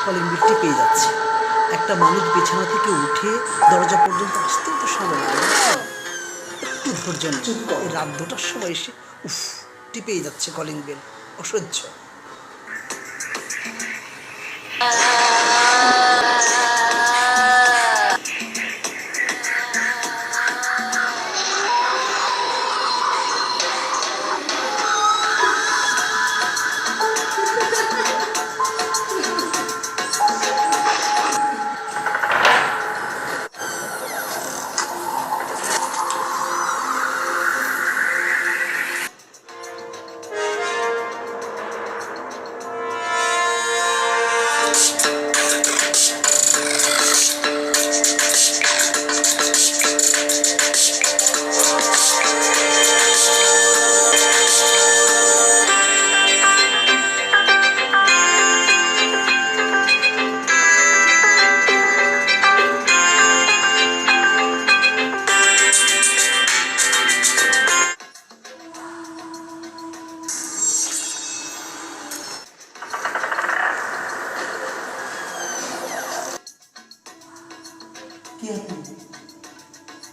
Calling বেলটি পেয়ে যাচ্ছে। একটা মানুষ বিছানা থেকে উঠে দরজা পর্যন্ত আসতেও তো সময় লাগে, একটু ধৈর্য নেই। রাত 2টার সময় এসে টিপেই যাচ্ছে কলিং বেল, অসহ্য।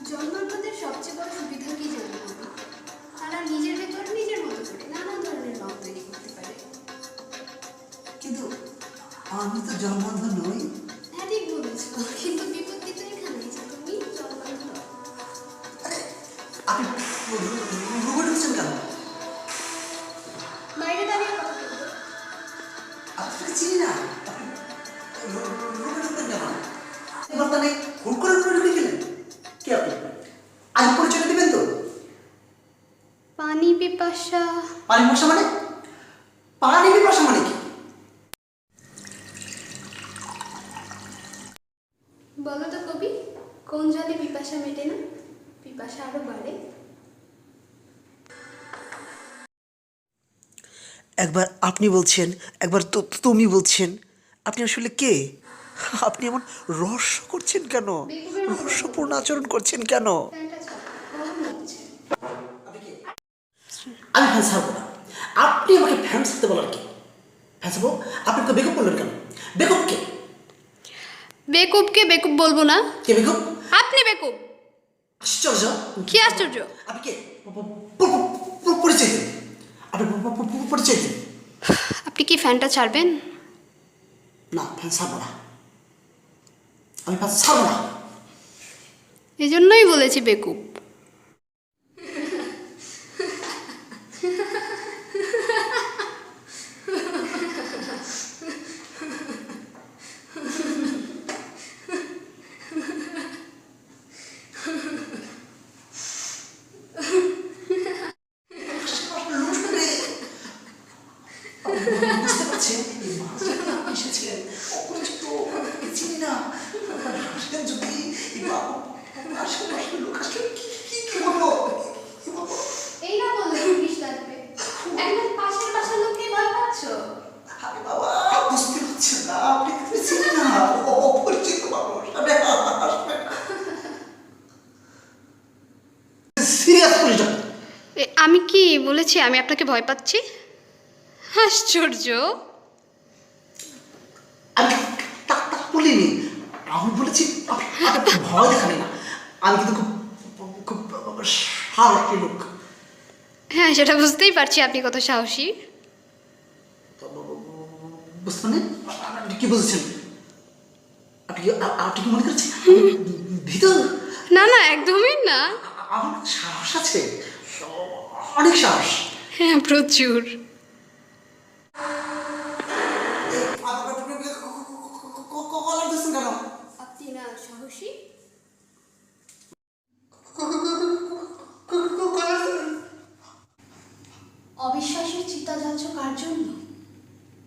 জন্মান্তদের সবচেয়ে বড় সুবিধা কি জানো? তারা নিজের ভেতর নিজের মতো করে নানা ধরনের রং তৈরি করতে পারে। কিন্তু আমি তো জন্মান্ধ নই। হ্যাঁ, ঠিক বলেছ, কিন্তু বিপত্তি তো এখানেই যে তুমি জন্মান্ধ। আপনি রুমে ঢুকছেন কেন? বাইরে দাঁড়িয়ে কথা বলবো। আপনাকে চিনি না, রুমে ঢুকবেন কেন? এবার তাহলে হুট করে রুমে ঢুকে গেলেন। কে আপনি? আজ পরিচয় দিবেন তো? পানি পিপাসা। পানি পিপাসা মানে? পানি পিপাসা মানে কি? বলো তো কবি, কোন জলে পিপাসা মেটে না, পিপাসা আরো বাড়ে? একবার আপনি বলছেন, একবার তুমি বলছেন। আপনি আসলে কে? আপনি এমন রহস্য করছেন কেন? রহস্যপূর্ণ আচরণ করছেন কেন? আমি ফ্যান ছাড়বো না। আপনি আমাকে ফ্যান ছাড়তে বলার কি? ফ্যান ছাড়বো? আপনি তো বেকুব বললেন কেন? বেকুব কে? বেকুবকে বেকুব বলবো না। কে বেকুব? আপনি বেকুব। আশ্চর্য! কি আশ্চর্য? আপনি কে? পরিচয় দিন। আপনি পরিচয় দিন। আপনি কি ফ্যানটা ছাড়বেন? না, ফ্যান ছাড়বো না। আমি ফ্যান ছাড়বো না। এই জন্যই বলেছি বেকুব। বুঝতে পারছেন এই মাছটা আপনি এসেছিলেন অপরিচিত, চিনি না। আসলেন যদি আশেপাশে লোক আসলে কি বলবো? এই না বললে বিষ লাগবে, একদম পাশের বাসার লোককে ভয় পাচ্ছ। আরে বাবা, বুঝতে পারছেন না, আপনি চিনি না, অপরিচিত মানুষ। আসবেন সিরিয়াস পুলিশ। আমি কি বলেছি আমি আপনাকে ভয় পাচ্ছি? আশ্চর্য। আমি তা বলিনি, আমি বলেছি আপনি ভয় দেখাবেন না। আমি কিন্তু খুব সাহসী লোক। হ্যাঁ, সেটা বুঝতেই পারছি আপনি কত সাহসী। বুঝতে মানে আপনি কি বুঝেছেন? আপনি কি মনে করছেন ভিতর? না না, একদমই না। আমার সাহস আছে, অনেক সাহস। হ্যাঁ, প্রচুর। আপনি না সাহসী? অবিশ্বাসের চিতা যাচ্ছ কার জন্য?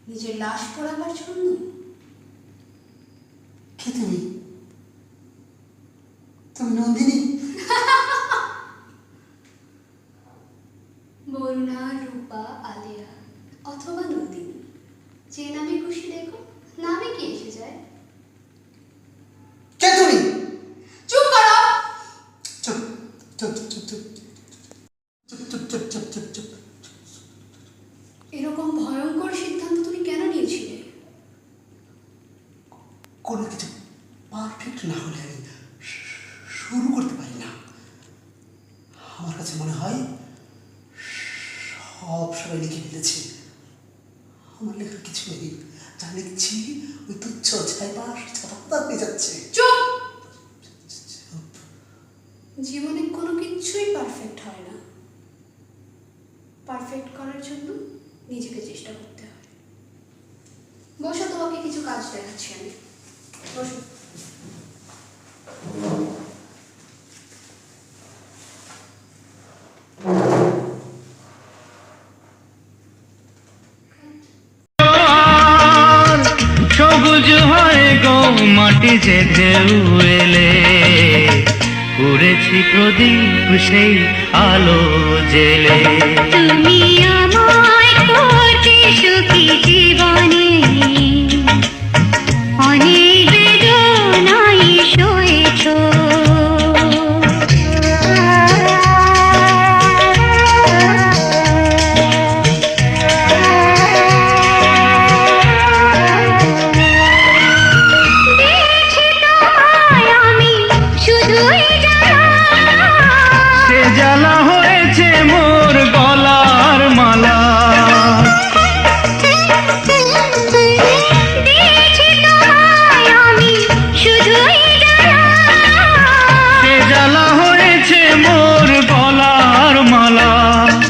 নিজের লাশ পোড়াবার জন্য? কে তুমি? তুমি নন্দিনী? বরুণা, রূপা, আলিয়া অথবা নন্দিনী, যে নামে খুশি দেখো, নামে কি এসে যায়? কে তুমি? চুপ করো। চুপ চুপ চুপ চুপ চুপ চুপ চুপ চুপ চুপ চুপ। এরকম ভয়ঙ্কর সিদ্ধান্ত তুমি কেন নিয়েছিলে? কোনো কিছু পারফেক্ট না হলে আমি শুরু করতে পারি না। আমার কাছে মনে হয় সবাই লিখে ফেলেছে, আমার লেখার কিছু নেই। যা লিখছি ওই তুচ্ছ ছাইপাশ ছাতা পেয়ে যাচ্ছে। চুপ! জীবনে কোনো কিছুই পারফেক্ট হয় না। পারফেক্ট করার জন্য নিজেকে চেষ্টা করতে হয়। বসো, তোমাকে কিছু কাজ দেখাচ্ছি আমি। বসো। সবুজ হয় গো মাটি যে ঢেউ এলে, করেছি প্রদীপ সেই আলো জেলে। তুমি আমায় করতে সুখী জীবনে, অনেক বেদনায় সয়েছ। দেখছি তোমায় আমি শুধুই জানা, সে জ্বালা হয়েছে মোর গলার মালা। দেখছি তোমায় আমি শুধুই জানা, সে জ্বালা হয়েছে মোর গলার মালা।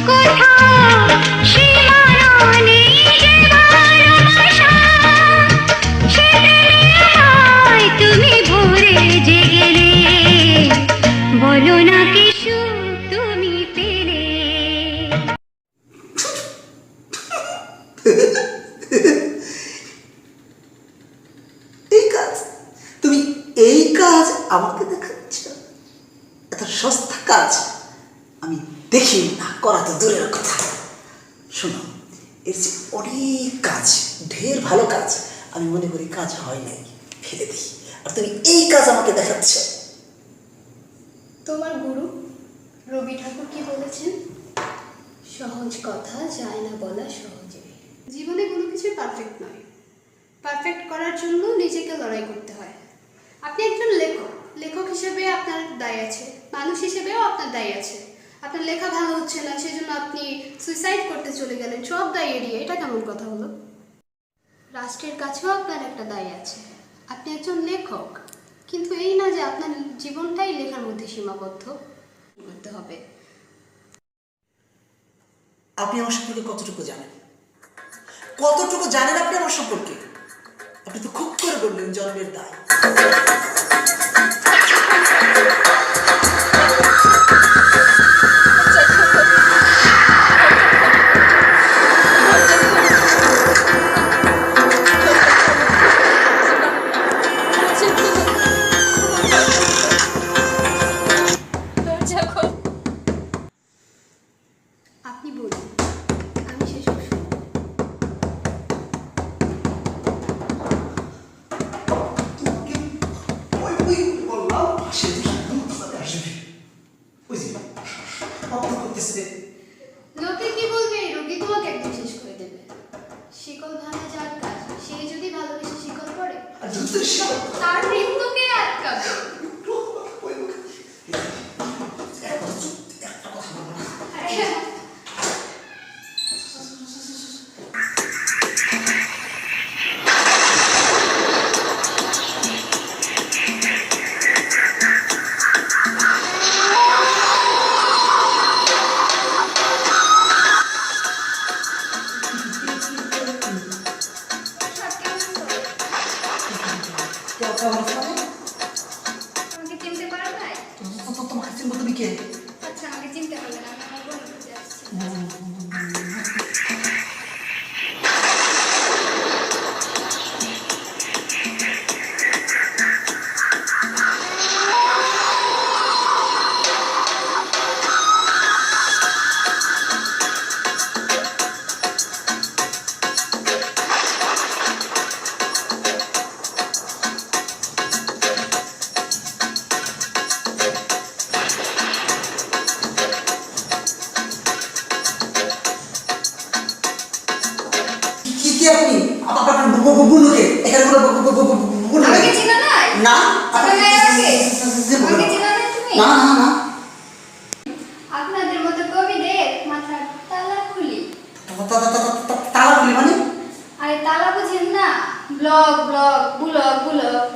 কোথাও সীমানা নেই যে ভালোবাসা, সে প্রেমে আমায় তুমি ভরে যে গেলে, বলো না কি সুখ তুমি পেলে। এই কাজ, তুমি এই কাজ আমাকে দেখাচ্ছ? এত সস্তা কাজ আমি দেখি না, করা তো দূরের কথা। শোনো, এর যে অনেক কাজ, ঢের ভালো কাজ আমি মনে করি কাজ হয় নাই, ফেলে দিই। আর তুমি এই কাজ আমাকে দেখাচ্ছ। তোমার গুরু রবি ঠাকুর কি বলেছেন? সহজ কথা যায় না বলা সহজে। জীবনে কোনো কিছুই পারফেক্ট নয়। পারফেক্ট করার জন্য নিজেকে লড়াই করতে হয়। আপনি একজন লেখক, লেখক হিসেবে আপনার দায় আছে, মানুষ হিসেবেও আপনার দায় আছে। আপনার লেখা ভালো হচ্ছে না, সেজন্য আপনি সুইসাইড করতে চলে গেলেন, সব দায় এড়িয়ে। এটা কেমন কথা হলো? রাষ্ট্রের কাছেও আপনার একটা দায় আছে। আপনি একজন লেখক, কিন্তু এই না যে আপনার জীবনটাই লেখার মধ্যে সীমাবদ্ধ করতে হবে। আপনি আমার সম্পর্কে কতটুকু জানেন? কতটুকু জানেন আপনি আমার সম্পর্কে? আপনি তো খুব করে বললেন জন্মের দায়। আপনি বলুন, আমি সেসব শুনব। বললাম পাশে আসবে, ওই যে অপরাধ করতেছে। লোকে কি বলবে? রোগী তোমাকে একদম শেষ করে দেবে। শিকল ভাঙা যার কাজ, সে যদি ভালোবেসে শিকল পড়ে, আর যুদ্ধের সময় তার মৃত্যুকে আটকাবে। আমাকে চিনতে পারো নাই? তোমাকে চিনবো, তুমি কে? আচ্ছা, আমাকে চিনতে পারলে না, আমি আমার বোনের কাছে আসছি। কি কি আপনি? আপনার বুনুকে এখানে কোনো ভুল আমাকে হয়ে- চেনা নাই? না চেনা নাই আমাকে? ভুল আমাকে হয়ে- চেনা নাই তুমি? না না না আপনাদের মতো কবিদের মাথার তালা খুলি। তালা খুলি মানে আরে তালা বুঝেন না? Block block bullock bullock.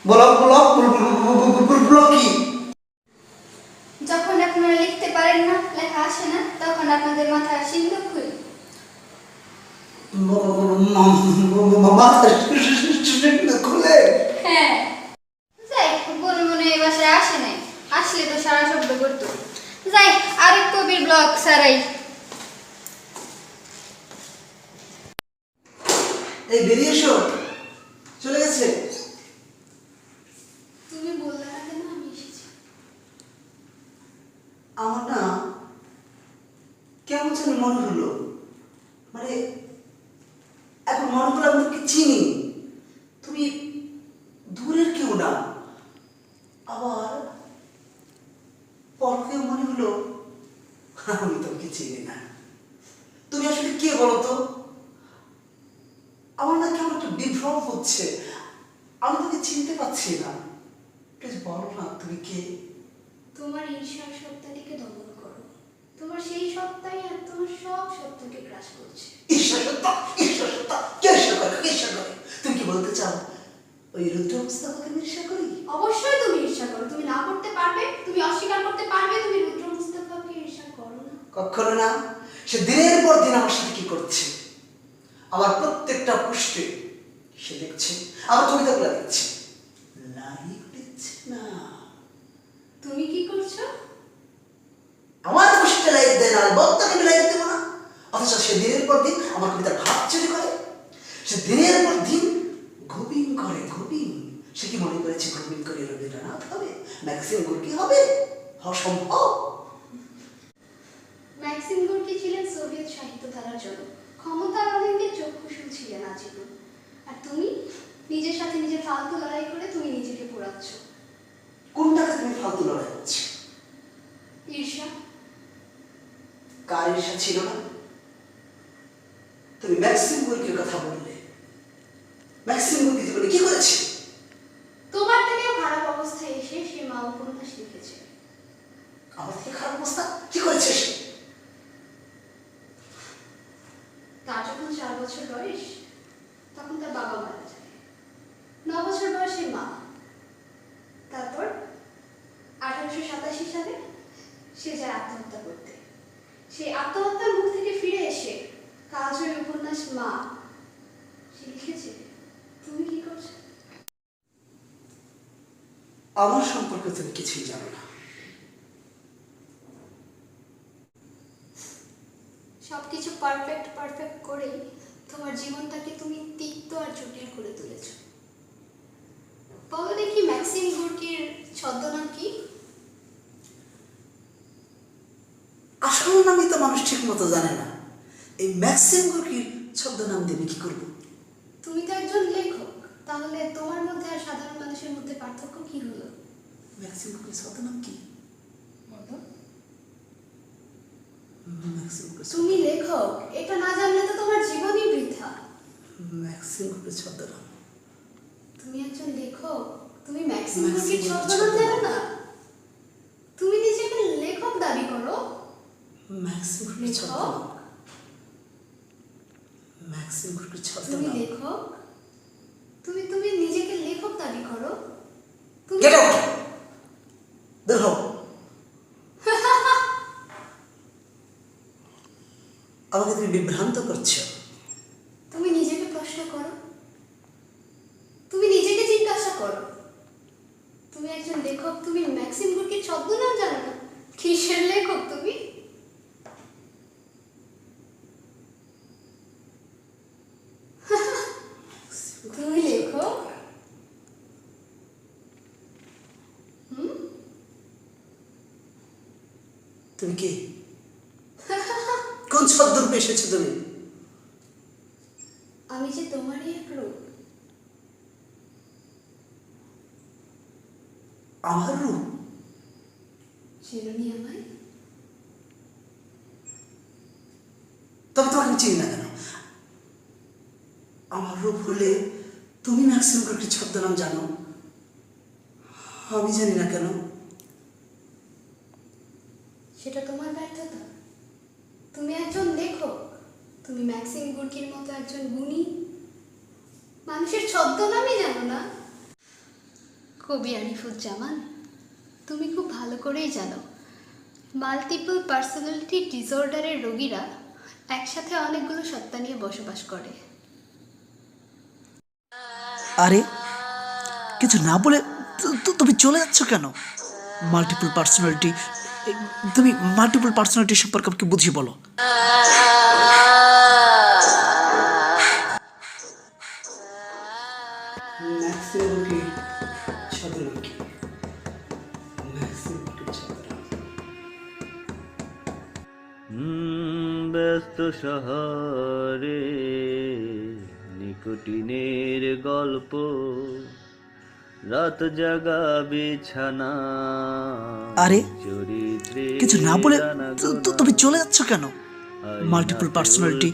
Block block block কি যখন আপনারা লিখতে পারেন না, লেখা আসে না, তখন আপনাদের মাথার সিন্ধুক খুলি। মাথা খুলে হ্যাঁ, যাই মনে মনে এই বাসায় আসে নাই, আসলে তো সারা শব্দ করতো। যাই আরেক কবির ব্লক সারাই। এই বেরিয়ে এসো চলে গেছে তুমি বললে না কেন আমি এসেছি? আমার না কেমন যেন মনে হলো মানে এখন মনে হলো আমি তোকে চিনি তুমি দূরের কেউ না আবার পরকেও মনে হলো আমি তোকে চিনি না তুমি আসলে কে বলো তো আমার না কেমন একটা বিভ্রম হচ্ছে আমি তোকে চিনতে পারছি না প্লিজ বলো না তুমি কে তোমার ঈর্ষার সত্তাটিকে দমন করো। তোমার সেই সত্তাই আর তোমার সব সত্তাকে গ্রাস করছে। ঈশ্বর সত্তা কে ঈশ্বর করে কে ঈশ্বর করে তুমি কি বলতে চাও ওই রুদ্র মুস্তাফাকে আমি ঈর্ষা করি অবশ্যই তুমি ঈর্ষা করো। তুমি না করতে পারবে, তুমি অস্বীকার করতে পারবে তুমি রুদ্র মুস্তাফাকে ঈর্ষা করো না। কখনো না সে দিনের পর দিন আমার সাথে কি করছে আমার প্রত্যেকটা পোস্টে সে দেখছে আমার কবিতাগুলো দেখছে লাইক দিচ্ছে না তুমি কি করছো? আমার পোস্টে লাইক দেয় না বক্তাকে আমি লাইক দেবো না অথচ সে দিনের পর দিন আমার কবিতার ভাব চুরি করে সে দিনের পর দিন ঘুমিং করে ঘুমিং সে কি মনে করেছে ঘুমিং করে রবীন্দ্রনাথ হবে ম্যাক্সিম গোর্কি হবে অসম্ভব ম্যাক্সিম গোর্কি ছিলেন সোভিয়েত সাহিত্য ধারার জনক। ক্ষমতার অলিন্দে চক্ষুষু ছিলেন আজীবন। আর তুমি নিজের সাথে নিজে ফালতু লড়াই করে তুমি নিজেকে পোড়াচ্ছ। কোনটাকে তুমি ফালতু লড়াই করছো ঈর্ষা। কার ঈর্ষা ছিল না তুমি ম্যাক্সিম গোর্কির কথা বললে ম্যাক্সিম গোর্কি জীবনে কি করেছে তোমার থেকেও খারাপ অবস্থায় এসে সে মা উপন্যাস লিখেছে। আমার থেকে খারাপ অবস্থা কি করেছে সে তার যখন 4 বছর বয়স তখন তার বাবা মারা যায়। 9 বছর বয়সে মা। তারপর 1887 সালে সে যায় আত্মহত্যা করতে। সেই আত্মহত্যার মুখ থেকে ফিরে এসে কালজয়ী উপন্যাস মা সে লিখেছে। তুমি কি করছো? আমার সম্পর্কে তুমি কিছুই জানো না সবকিছু পারফেক্ট পারফেক্ট করেই তোমার জীবনটাকে তুমি তিক্ত আর জটিল করে তুলেছো। বলো দেখি ম্যাক্সিম গোর্কির ছদ্মনাম কি? আসল নামই তো মানুষ ঠিক মতো জানে না এই ম্যাক্সিম গোর্কির ছদ্মনাম দিয়ে আমি কি করবো তুমি তো একজন লেখক, তাহলে তোমার মধ্যে আর সাধারণ মানুষের মধ্যে পার্থক্য কি হলো? ম্যাক্সিম গোর্কির ছদ্মনাম কি বলো। ম্যাক্সিম গোর্কির তুমি লেখক, এটা না জানলে তো তোমার জীবনই বৃথা। ম্যাক্সিম গোর্কির ছদ্মনাম তুমি একজন লেখক, তুমি ম্যাক্সিম ম্যাক্সিম গোর্কির গোর্কির ছদ্মনাম জানো ছদ্মনাম। না? তুমি নিজেকে লেখক দাবি করো। ম্যাক্সিম গোর্কির লেখক? ছদ্মনাম ম্যাক্সিম গোর্কির তুমি ছদ্মনাম লেখক, তুমি নিজেকে লেখক দাবি করো। তুমি গেট আউট বের হও আমাকে তুমি বিভ্রান্ত করছো তুমি নিজেকে প্রশ্ন করো, তুমি নিজেকে জিজ্ঞাসা করো। তুমি একজন লেখক, তুমি ম্যাক্সিম গোর্কির ছদ্মনাম জানো না? কিসের লেখক তুমি? তুমি লেখক? তুমি কি কোন ছদ্মরূপে এসেছো তুমি আমি যে তোমারই এক রূপ। আমার রূপ চিরুনি আমায়। তবে তোমাকে আমি চিনি না কেন আমার রূপ হলে তুমি ম্যাক্সিমাম একটি ছদ্মনাম জানো, আমি জানি না কেন? সেটা তোমার ব্যর্থতা। তুমি একজন লেখক, তুমি ম্যাক্সিম গুর্কির মতো একজন গুণী মানুষের ছদ্মনামই জানো না। কবি আরিফুজ্জামান, তুমি খুব ভালো করেই জানো মাল্টিপল পার্সোনালিটি ডিসঅর্ডারের রোগীরা একসাথে অনেকগুলো সত্তা নিয়ে বসবাস করে। আরে কিছু না বলে তুমি চলে যাচ্ছ কেন? মাল্টিপল পার্সোনালিটি, তুমি মাল্টিপল পার্সোনালিটি সম্পর্কে আমাকে বুঝিয়ে বলো। ব্যস্ত শহরে নিকোটিনের গল্প, রাত জাগা বিছানা। আরে চরিত্রে কিছু না বলে তুমি চলে যাচ্ছ কেন? মাল্টিপল পার্সোনালিটি,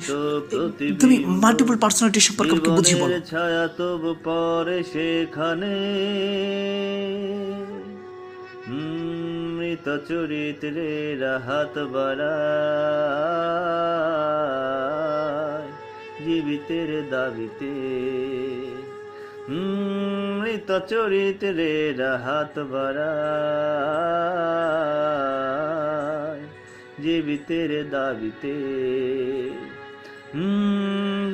তুমি মাল্টিপল পার্সোনালিটি সম্পর্কে আমাকে বুঝিয়ে বলো। ছায়া তবু পরে সেখানে মৃত চরিত্রের হাত বাড়ায় জীবিতের দাবিতে। মৃত চরিত্রের হাত বাড়ায় জীবিতের দাবিতে।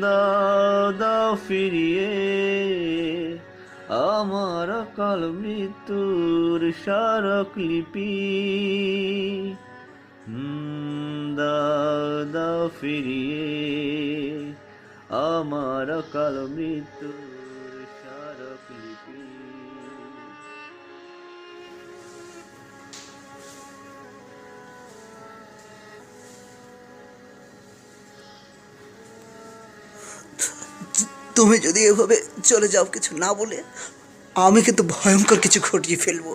দাও দাও ফিরিয়ে আমার অকাল মৃত্যুর স্মারকলিপি। দাও দাও ফিরিয়ে আমার অকাল মৃত্যুর স্মারকলিপি। তুমি যদি এভাবে চলে যাও কিছু না বলে, আমি কিন্তু ভয়ঙ্কর কিছু ঘটিয়ে ফেলবো।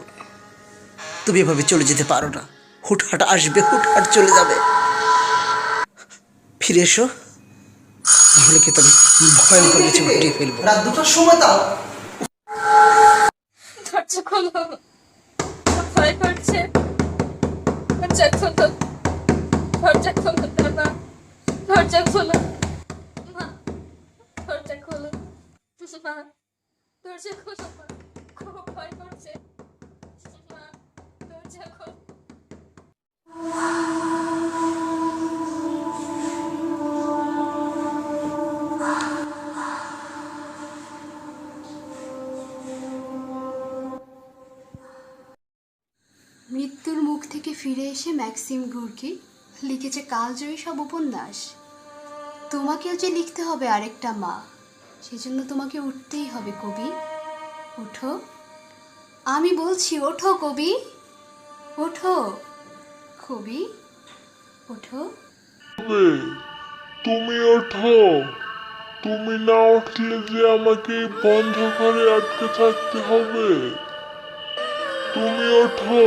তুমি এভাবে চলে যেতে পারো না। হুটহাট আসবে, হুটহাট চলে যাবে। ফিরে এসো, নাহলে কিন্তু আমি ভয়ঙ্কর কিছু ঘটিয়ে ফেলবো। রাত 2টার সময় দাও। দরজা খোলো, ভয় করছে। দরজা খোলো, দরজা খোলো দাদা, দরজা খোলো। মা, দরজা খোলো। মা, দরজা খোলো। মা, খুব ভয় করছে। মা, দরজা খোলো। মৃত্যুর মুখ থেকে ফিরে এসে ম্যাক্সিম গুর্কি লিখেছে কালজয়ী সব উপন্যাস। তোমাকেও যে লিখতে হবে আরেকটা মা, সেজন্য তোমাকে উঠতেই হবে কবি। ওঠো, আমি বলছি ওঠো কবি, ওঠো কবি, ওঠো। তুমি ওঠো, তুমি না উঠলে যে আমাকে এই বন্ধ ঘরে আটকে থাকতে হবে। তুমি ওঠো।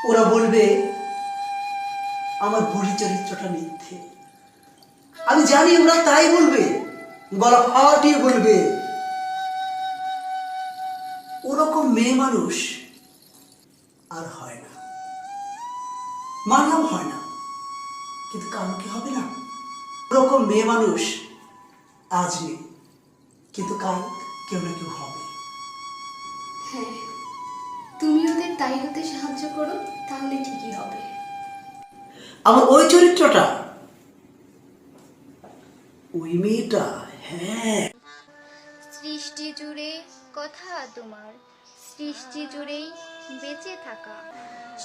ওরা বলবে আমার বুড়ি চরিত্রটা মিথ্যে। আমি জানি ওরা তাই বলবে, গলা ফাটিয়ে বলবে। ওরকম মেয়ে মানুষ আর হয় না, মানলাম হয় না, কিন্তু কারো কি হবে না? ওরকম মেয়ে মানুষ আজ নেই, কিন্তু কাল কেউ না কেউ হবে। হ্যাঁ, তুমি ওদের তাই হতে সাহায্য করো, তাহলে ঠিকই হবে। আমার ওই চরিত্রটা, ওই মেয়েটা, হ্যাঁ। সৃষ্টি জুড়ে কথা তোমার, সৃষ্টি জুড়েই বেঁচে থাকা,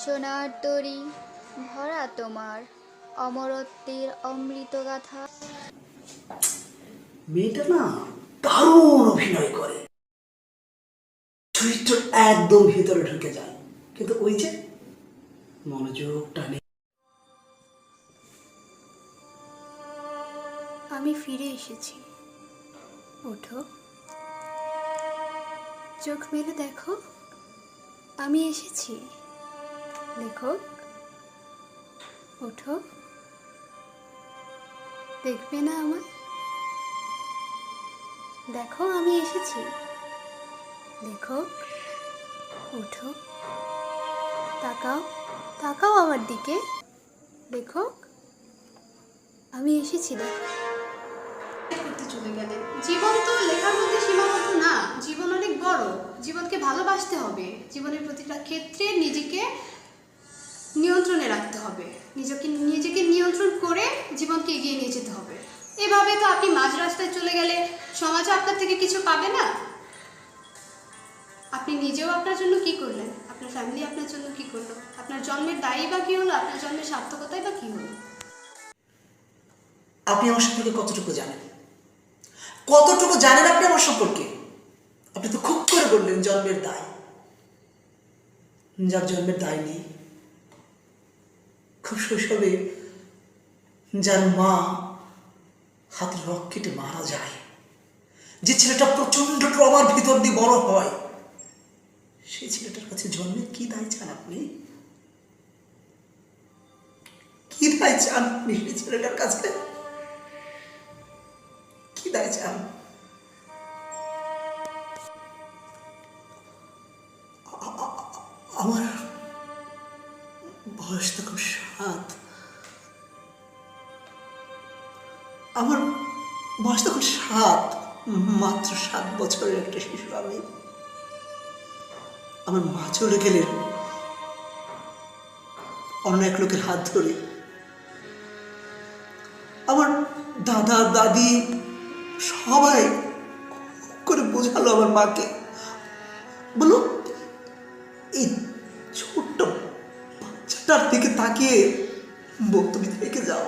সোনার তরী ভরা তোমার, অমরত্বের অমৃত গাথা। মেয়েটা না দারুণ অভিনয় করে, চরিত্র একদম ভিতরে ঢুকে যায়। কিন্তু ওই যে মনোযোগ টানে। আমি ফিরে এসেছি। ওঠো, চোখ মেলে দেখো, আমি এসেছি। লেখক, ওঠো, দেখবে না আমায়? দেখো আমি এসেছি। লেখক, ওঠো, তাকাও, তাকাও আমার দিকে। লেখক, আমি এসেছি। দেখো করতে চলে গেলেন। জীবন তো লেখার মধ্যে সীমাবদ্ধ না, জীবন অনেক বড়। জীবনকে ভালোবাসতে হবে, জীবনের প্রতিটা ক্ষেত্রে নিজেকে নিয়ন্ত্রণে রাখতে হবে, নিজেকে নিয়ন্ত্রণ করে জীবনকে এগিয়ে নিয়ে যেতে হবে। এভাবে তো আপনি মাঝ রাস্তায় চলে গেলে সমাজও আপনার থেকে কিছু পাবে না। আপনি নিজেও আপনার জন্য কি করলেন, আপনার ফ্যামিলি আপনার জন্য কি করলো, আপনার জন্মের দায়ী বা কি হলো, আপনার জন্মের সার্থকতাই বা কি হলো? আপনি আমার সম্পর্কে কতটুকু জানেন? কতটুকু জানেন আপনি আমার সম্পর্কে? আপনি তো খুব করে বললেন জন্মের দায়। যার জন্মের দায় নেই, খুব শৈশবে যার মা হাতের রক কেটে মারা যায়, যে ছেলেটা প্রচন্ড ট্রমার ভিতর দিয়ে বড় হয়, সেই ছেলেটার কাছে জন্মের কি দায় চান আপনি? কি দায় চান আপনি সেই ছেলেটার কাছে? কি দায় চান? আমার বয়স তখন 7। আমার বয়স তখন 7, মাত্র 7 বছরের একটা শিশু আমি। আমার মা চলে গেলেন অন্য এক লোকের হাত ধরে। আমার দাদা দাদি সবাই করে বোঝালো আমার মাকে, বলো এই ছোট্ট বাচ্চাটার দিকে তাকিয়ে বল তুমি থেকে যাও।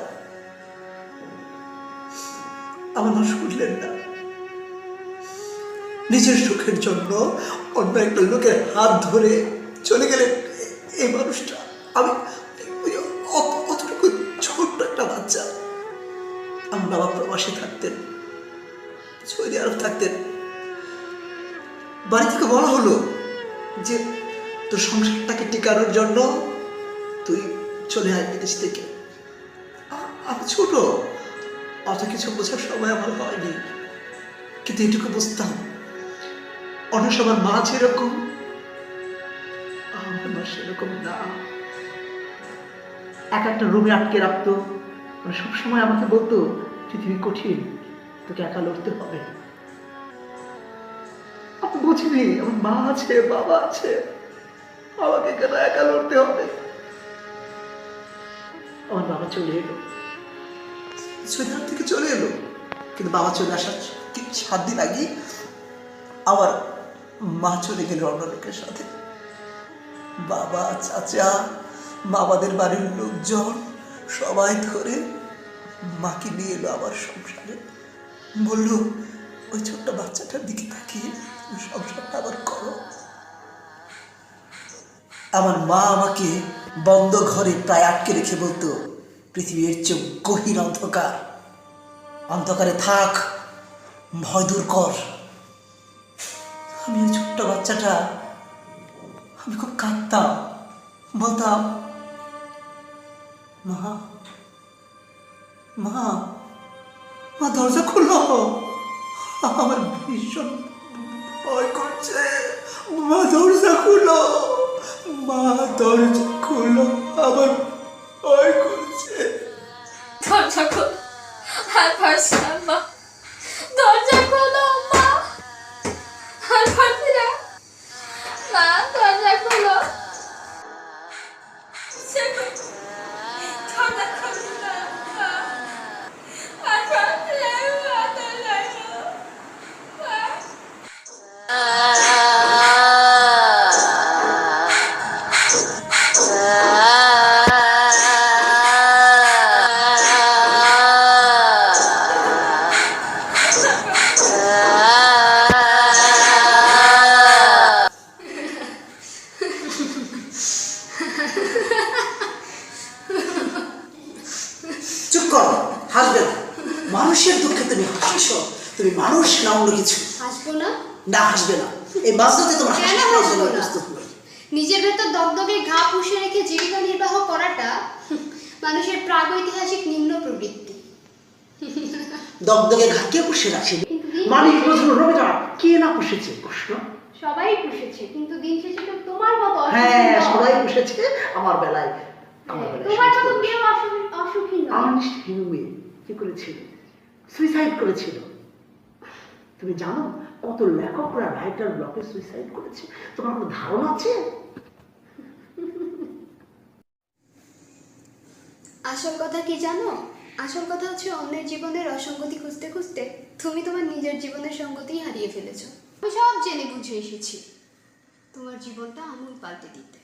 আমার মা শুনলেন না, নিজের সুখের জন্য অন্য একটা লোকের হাত ধরে চলে গেলেন এই মানুষটা। আমি অতটুকু ছোট্ট একটা বাচ্চা। আমার বাবা প্রবাসী থাকতেন, সৌদি আরব থাকতেন। বাড়ি থেকে বলা হলো যে তোর সংসারটাকে টিকানোর জন্য তুই চলে আয় বিদেশ থেকে। আমি ছোট, অত কিছু বোঝার সময় আমার হয়নি, কিন্তু এটুকু বুঝতাম অনেক সময় মা যেরকম আমার মা সেরকম না। এক একটা রুমে আটকে রাখতো, সবসময় আমাকে বলতো পৃথিবী কঠিন, তোকে একা লড়তে হবে। আমি বুঝিনি আমার মা আছে, বাবা আছে, আমাকে কেন একা লড়তে হবে। আমার বাবা চলে এলো, সৌদি আরব থেকে চলে এলো, কিন্তু বাবা চলে আসার 7 দিন আগে আমার মা চলে গেল অন্য লোকের সাথে। বাবা, চাচা, বাবাদের বাড়ির লোকজন সবাই ধরে মাকে নিয়ে এলো আমার সংসারে। বললো ওই ছোট্ট বাচ্চাটার দিকে তাকিয়ে সংসারটা আবার করো। আমার মা আমাকে বন্ধ ঘরে প্রায় আটকে রেখে বলতো পৃথিবীর চেয়ে গহীন অন্ধকার, অন্ধকারে থাক, ভয় দূর কর। আমি ওই ছোট্ট বাচ্চাটা, আমি খুব কাঁদতাম, বলতাম মা মা মা দরজা খুলো, আমার ভীষণ ভয় করছে, মা দরজা খুলো, মা দরজা খুলো, আমার ভয় করছে। দরজা খোলো, আর পারছি না মা, দরজা খোলো মা, আর পারছি না মা, দরজা খোলো, দরজা খোলো না মা, আর পারছি না মা, দরজা খোলো মা। করো, হাসবে না। মানুষের দুঃখে তুমি হাসছো, তুমি মানুষ না অন্য কিছু। হাসবো না? না, হাসবে না। এই বাস্তবে তোমার কেন হাসি হাসবো জন্য না? প্রস্তুত নই। নিজের ভেতর দগদগে ঘা পুষে রেখে জীবিকা নির্বাহ করাটা মানুষের প্রাগৈতিহাসিক নিম্ন প্রবৃত্তি। দগদগে ঘা কে পুষে রাখে? মানুষ বুঝলো রবিটা কে না পুষেছে কৃষ্ণ? সবাই পুষেছে, কিন্তু দিন শেষে তো তোমার মতো হ্যাঁ, অসুখী নয়। সবাই পুষেছে আমার বেলায়। আমার বেলায় তোমার মতো সমস্ত কেউ অসুখী নয়। আর্নেস্ট হিউম্যান কি করেছিল? সুইসাইড করেছিল। তুমি জানো কত লেখকরা রাইটার ব্লকে সুইসাইড করেছে? তোমার কোনো ধারণা আছে? আসল কথা কি জানো? আসল কথা হচ্ছে অন্যের জীবনের অসঙ্গতি খুঁজতে খুঁজতে তুমি তোমার নিজের জীবনের সঙ্গতি হারিয়ে ফেলেছো। আমি সব জেনে বুঝে এসেছি তোমার জীবনটা আমূল পাল্টে দিতে।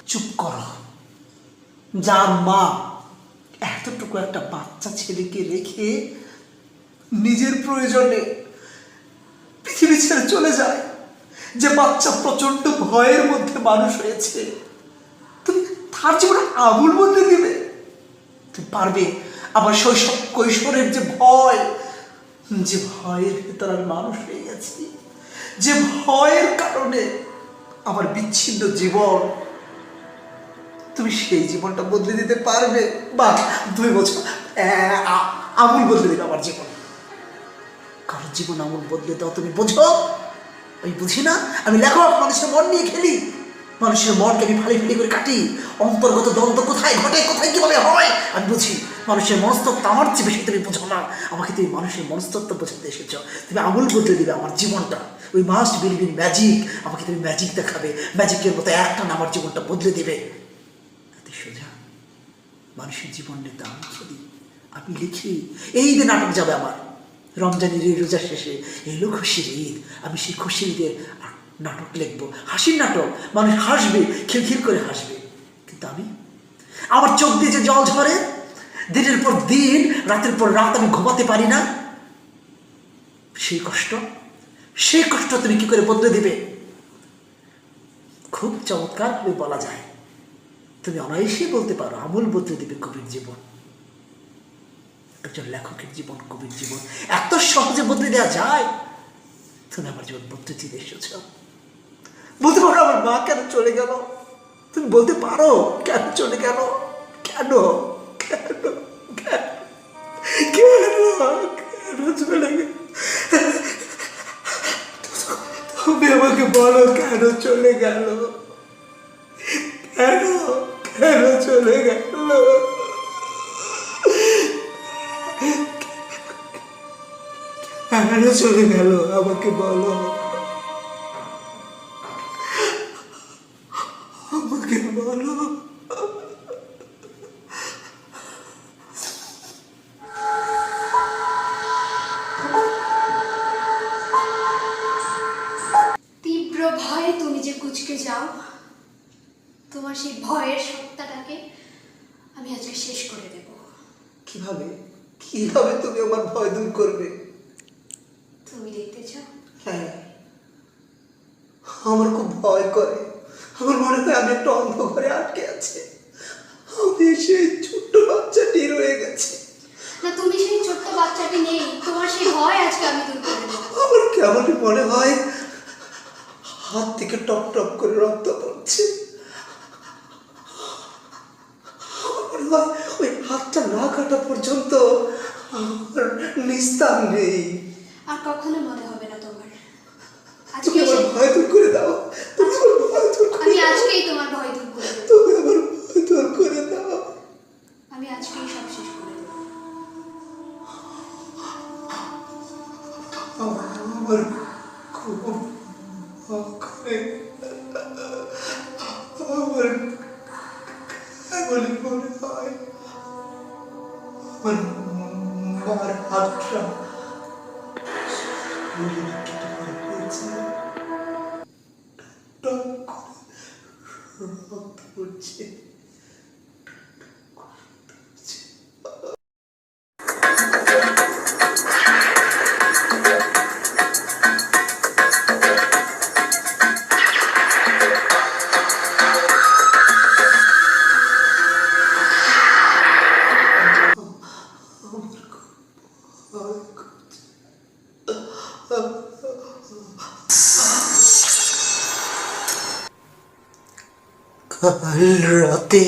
চুপ করো। যার মা এতটুকু একটা বাচ্চা ছেলেকে রেখে নিজের প্রয়োজনে পৃথিবী ছেড়ে চলে যায়, যে বাচ্চা প্রচন্ড ভয়ের মধ্যে মানুষ হয়েছে, তুমি তার জীবনে আমূল বদলে দিবে? তুমি পারবে? আমার শৈশব কৈশোরের যে ভয়, যে ভয়ের ভেতর আমি মানুষ হয়ে গেছি, যে ভয়ের কারণে আমার বিচ্ছিন্ন জীবন, তুমি সেই জীবনটা বদলে দিতে পারবে? বা তুমি বলছো আমূল বদলে দিবে আমার জীবন? কারোর জীবন আমূল বদলে দাও তুমি বোঝো? আমি বুঝি না? আমি লেখক, মানুষের মন নিয়ে খেলি, মানুষের মনকে আমি ফালি ফালি করে কাটি। অন্তর্গত দ্বন্দ্ব কোথায় ঘটে, কোথায় কিভাবে হয় আমি বুঝি। মানুষের মনস্তত্ব আমার চেয়ে বেশি তুমি বোঝো না। আমাকে তুমি মানুষের মনস্তত্ব বোঝাতে এসেছো। তুমি আমূল বদলে দিবে আমার জীবনটা। We must believe in magic. আমাকে তুমি ম্যাজিক দেখাবে, ম্যাজিকের মতো একটা না আমার জীবনটা বদলে দিবে। এত সোজা? মানুষের জীবন নিতে আমি খেলি, আমি লিখি। এই ঈদে নাটক যাবে আমার, রমজানের এই রোজার শেষে এলো খুশির ঈদ, আমি সেই খুশির ঈদের নাটক লিখবো, হাসির নাটক। মানুষ হাসবে, খিলখিল করে হাসবে। কিন্তু আমি, আমার চোখ দিয়ে যে জল ঝরে, দিনের পর দিন, রাতের পর রাত আমি ঘুমাতে পারি না, সেই কষ্ট তুমি কি করে বদলে দিবে? খুব চমৎকার ভাবে বলা যায়। তুমি অনায়াসেই বলতে পারো আমূল বদলে দিবে কবির জীবন। একজন লেখকের জীবন, কবির জীবন এত সহজে বদলে দেওয়া যায়? তুমি আমার জীবন বদলে দিতে এসেছ। বলতে পারো আমার মা কেন চলে গেল? তুমি বলতে পারো কেন চলে গেল? কেন কেন কেন কেন চলে গেল? তুমি আমাকে বলো কেন চলে গেল? কেন কেন চলে গেল? কেন চলে গেল আমাকে বলো, আমাকে বলো। তীব্র ভয়ে তুমি যে কুঁচকে যাও, তোমার সেই ভয়ের সত্তাটাকে আমি আজকে শেষ করে দেব। কিভাবে কিভাবে তুমি আমার ভয় দূর করবে? তুমি দেখতে চাও? হ্যাঁ, আমার খুব ভয় করে। আমার মনে হয় আমি একটা অন্ধকারে আটকে আছি, আমি সেই ছোট্ট বাচ্চাটি রয়ে গেছে। না, তুমি সেই ছোট্ট বাচ্চাটি নেই, তোমার সেই ভয় আজকে আমি দূর করে দেব। আমার কেমন মনে হয় হাত থেকে টপ টপ করে রক্ত পড়ছে। আমার মনে হয় ওই হাতটা না কাটা পর্যন্ত আমার নিস্তার নেই। আর কখনো মনে হবে না তোমার। তুমি আজকে আমার ভয় দূর করে দাও, তুমি আমার ভয় দূর করে আমি দাও। আজকেই তোমার ভয় দূর করে দেব। তুমি আমার ভয় দূর করে দাও। আমি আজকেই সব শেষ করে দেব। আমার খুব ভয় করে। আমার এমনই মনে হয় আমার মার হাতটা শরীরে কেটে হয়েছে, টক করে রক্ত পড়ছে। রাতে,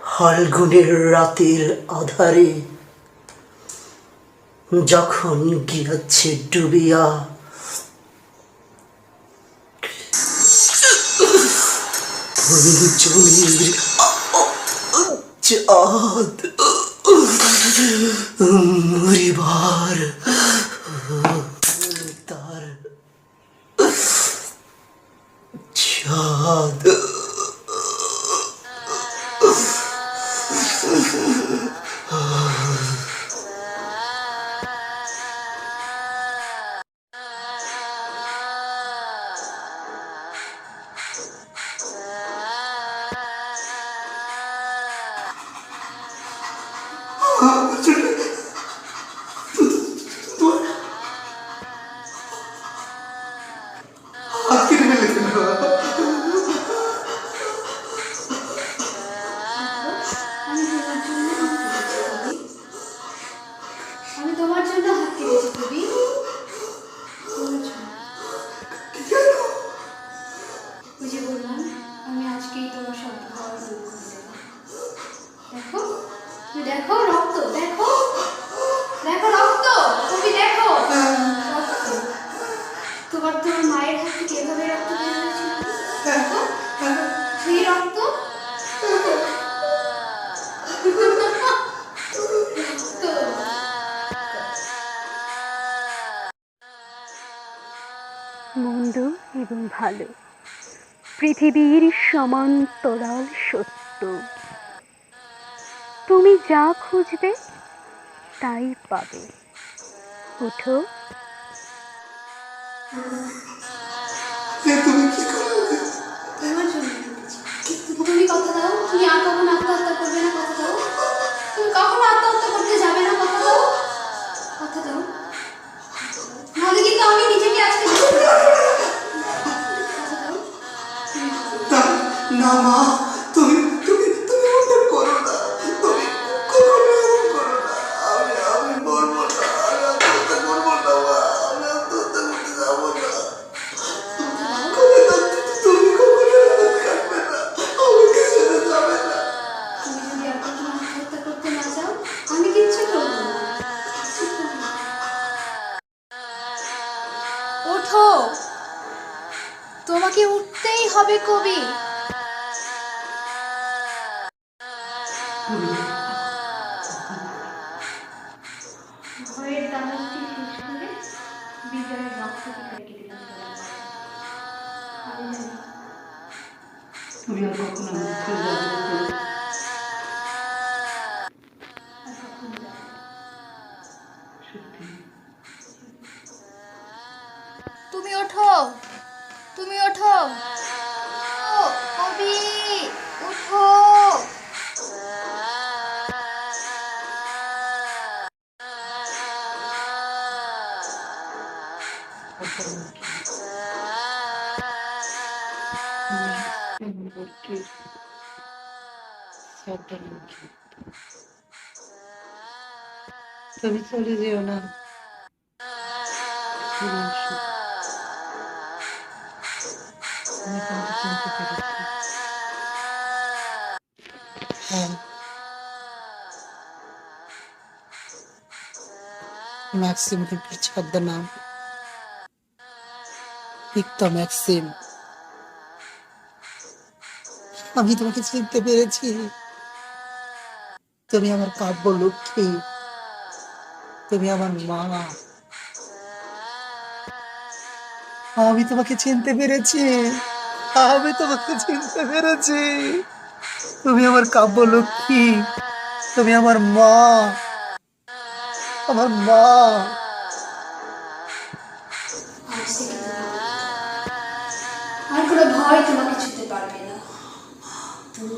ফাল্গুনের রাতের আধারে যখন গিয়াছে ডুবিয়া, জমির চাঁদ মরিবার তার চাঁদ আমি তোমার জন্য হাত কেটেছি কবি, তোমার জন্য। ওই যে বললাম, আমি আজকেই তোমার সব ঘর দূর করে দেবো। দেখো, তুমি দেখো রক্ত, দেখো দেখো রক্ত, কবি দেখো রক্ত। তোমার মায়ের হাত থেকে এভাবে রক্ত বের হয়েছিল, দেখো সেই রক্ত। মন্দ এবং ভালো, পৃথিবীর সমান্তরাল সত্য। তুমি যা খুঁজবে তাই পাবে। ওঠো। তোমার জন্য কেটেছি। তুমি কথা দাও, তুমি আর কখনো আত্মহত্যা করবে না, কথা দাও। তুমি কখনো আত্মহত্যা করতে যাবে না, কথা দাও, কথা দাও। নাহলে কিন্তু আমি নিজেকে আজকে কথা দাও। না মা, তুমি তুমি তুমি ওটা করো না, তুমি কখনো এমন করো না। আমি মরবো না, আমি আত্মহত্যা করবো না মা, আমি আত্মহত্যা করতে যাবো না। তুমি কখনো এমন থাকবে না, আমাকে ছেড়ে যাবে না। তুমি যদি আর কখনো আত্মহত্যা করতে না যাও, আমি কিচ্ছু করবো না। ওঠো, তোমাকে উঠতেই হবে কবি। ভয়ের দালালটি শেষ করে বিজয়ের রক্ত কেটে দিলাম। আমি জানি তুমি আর কখনো আমার ছেড়ে যাবে না। আর কখনো যাবো না। সত্যি তুমি ওঠো, তুমি ওঠো। ও কবি, ওঠো। তুমি চলে যেও না। আমি তোমাকে চিনতে পেরেছি। হ্যাঁ, ম্যাক্সিম পিছাদ্দা নাম ভিক্টর ম্যাক্সিম। আমি তোমাকে চিনতে পেরেছি। তুমি আমার কাব্য লক্ষ্মী, তুমি আমার মা। আমি তোমাকে চিনতে পেরেছি, আমি তোমাকে চিনতে পেরেছি। তুমি আমার কাব্য লক্ষ্মী, তুমি আমার মা, আমার মা। আজ থেকে আর কোনো ভয় তোমাকে ছুতে পারবে না। তুমি